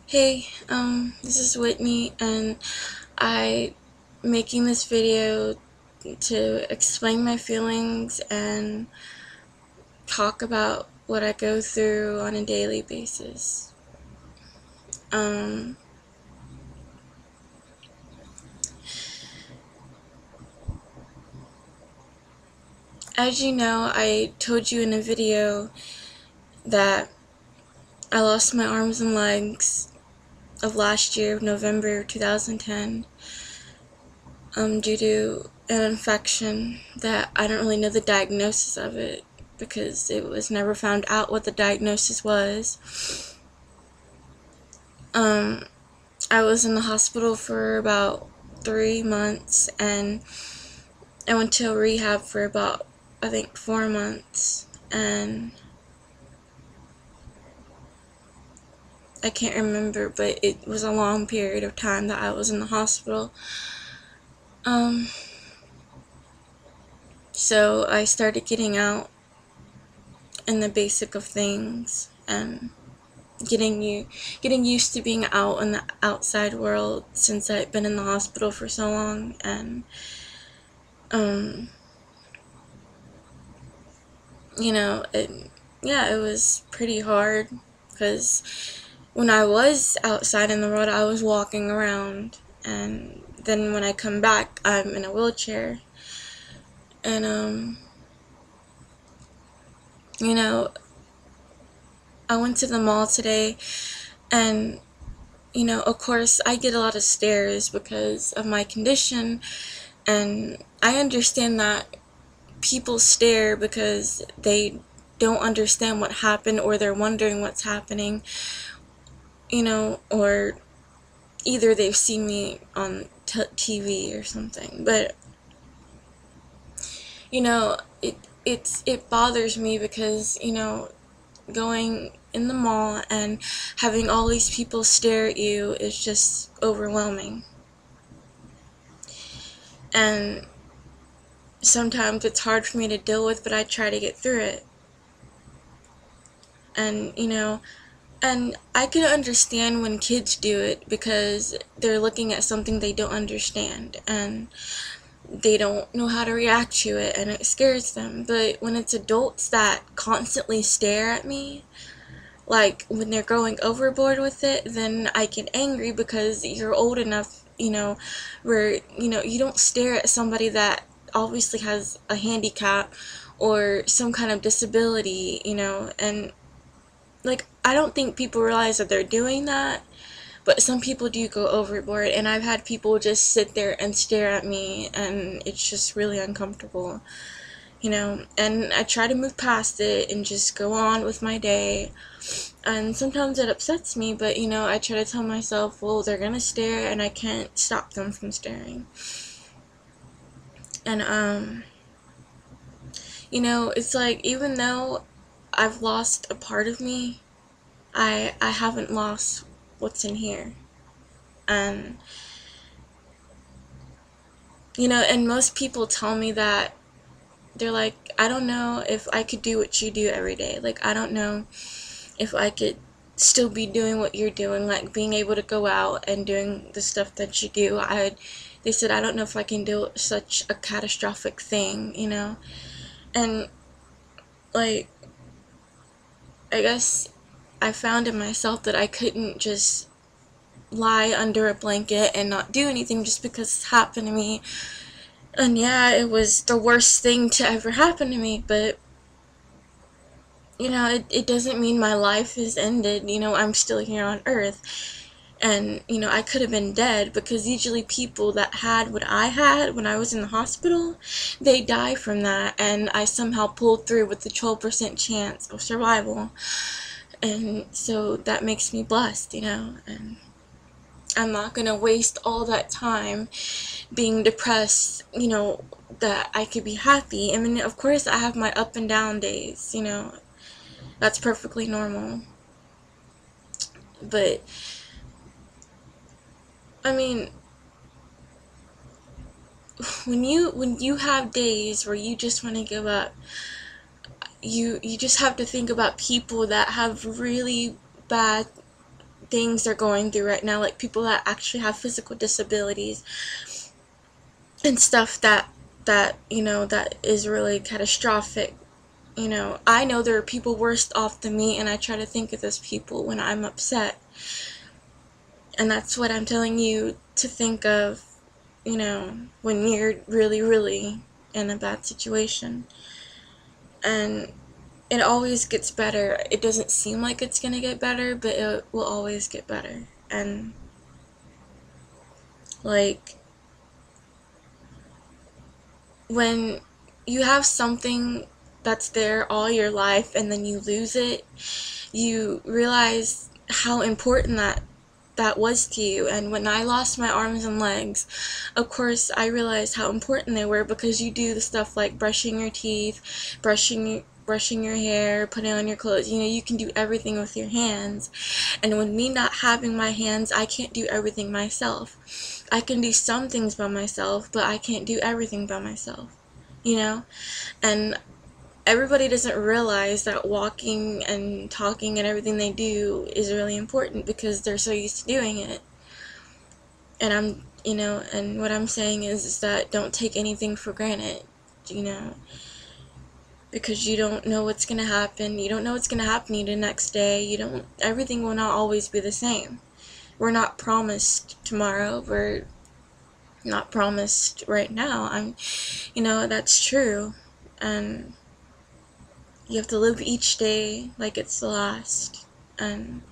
Hey, this is Whitney, and I making this video to explain my feelings and talk about what I go through on a daily basis. Um, as you know, I told you in a video that I lost my arms and legs of last year, November 2010, due to an infection that I don't really know the diagnosis of it because it was never found out what the diagnosis was. I was in the hospital for about 3 months, and I went to a rehab for about, I think, 4 months, and I can't remember, but it was a long period of time that I was in the hospital. So I started getting out in the basic of things and getting used to being out in the outside world since I've been in the hospital for so long. And it was pretty hard because when I was outside in the world, I was walking around, and then when I come back, I'm in a wheelchair. And you know, I went to the mall today, and of course, I get a lot of stares because of my condition, and I understand that people stare because they don't understand what happened, or they're wondering what's happening, or either they've seen me on TV or something. But it bothers me because going in the mall and having all these people stare at you is just overwhelming. And sometimes it's hard for me to deal with, but I try to get through it. And I can understand when kids do it because they're looking at something they don't understand and they don't know how to react to it, and it scares them. But when it's adults that constantly stare at me, like when they're going overboard with it, then I get angry because you're old enough, where you don't stare at somebody that obviously has a handicap or some kind of disability, and like I don't think people realize that they're doing that, but some people do go overboard, and I've had people just sit there and stare at me, and it's just really uncomfortable, and I try to move past it and just go on with my day. And sometimes it upsets me, but I try to tell myself, well, they're gonna stare and I can't stop them from staring. And it's like, even though I've lost a part of me, I haven't lost what's in here. And and most people tell me that they're like, I don't know if I could do what you do every day. Like, I don't know if I could still be doing what you're doing, like being able to go out and doing the stuff that you do. They said, I don't know if I can do such a catastrophic thing, and like, I guess I found in myself that I couldn't just lie under a blanket and not do anything just because it's happened to me. And yeah, it was the worst thing to ever happen to me, but it doesn't mean my life is ended. I'm still here on earth. And, I could have been dead, because usually people that had what I had when I was in the hospital, they die from that. And I somehow pulled through with the 12% chance of survival. And so that makes me blessed, and I'm not going to waste all that time being depressed, that I could be happy. I mean, of course, I have my up and down days, that's perfectly normal. But I mean, when you have days where you just want to give up, you just have to think about people that have really bad things they're going through right now, like people that actually have physical disabilities and stuff that that is really catastrophic. I know there are people worse off than me, and I try to think of those people when I'm upset. And that's what I'm telling you to think of, when you're really, really in a bad situation. And it always gets better. It doesn't seem like it's gonna get better, but it will always get better. And, like, when you have something that's there all your life and then you lose it, you realize how important that was to you. And when I lost my arms and legs, of course I realized how important they were, because you do the stuff like brushing your teeth, brushing your hair, putting on your clothes. You can do everything with your hands. And with me not having my hands, I can't do everything myself. I can do some things by myself, but I can't do everything by myself. And everybody doesn't realize that walking and talking and everything they do is really important, because they're so used to doing it. And and what I'm saying is that don't take anything for granted, because you don't know what's going to happen. You don't know what's going to happen to you the next day. Everything will not always be the same. We're not promised tomorrow. We're not promised right now. That's true. And you have to live each day like it's the last. And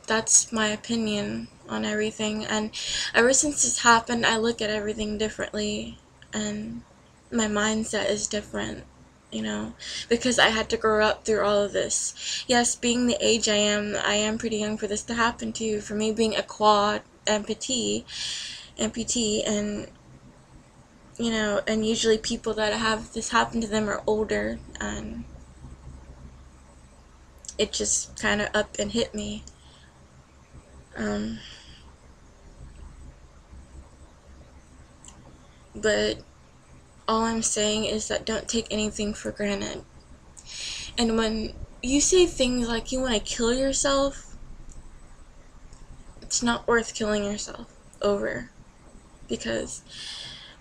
that's my opinion on everything. And ever since this happened, I look at everything differently, and my mindset is different, because I had to grow up through all of this. Yes, being the age I am pretty young for this to happen to. For me, being a quad amputee, and and usually people that have this happen to them are older, and it just kind of up and hit me. But all I'm saying is that don't take anything for granted. And when you say things like you want to kill yourself, it's not worth killing yourself over. Because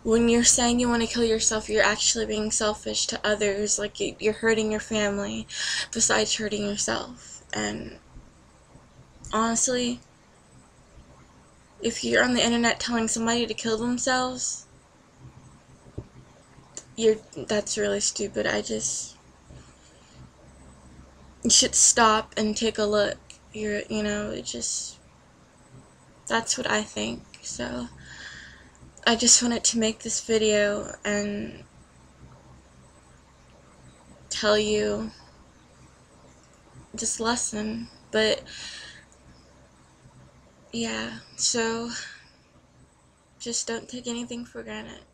when you're saying you want to kill yourself, you're actually being selfish to others. Like, you're hurting your family besides hurting yourself. And honestly, if you're on the internet telling somebody to kill themselves, that's really stupid. You should stop and take a look. That's what I think. So I just wanted to make this video and tell you this lesson. But yeah, so just don't take anything for granted.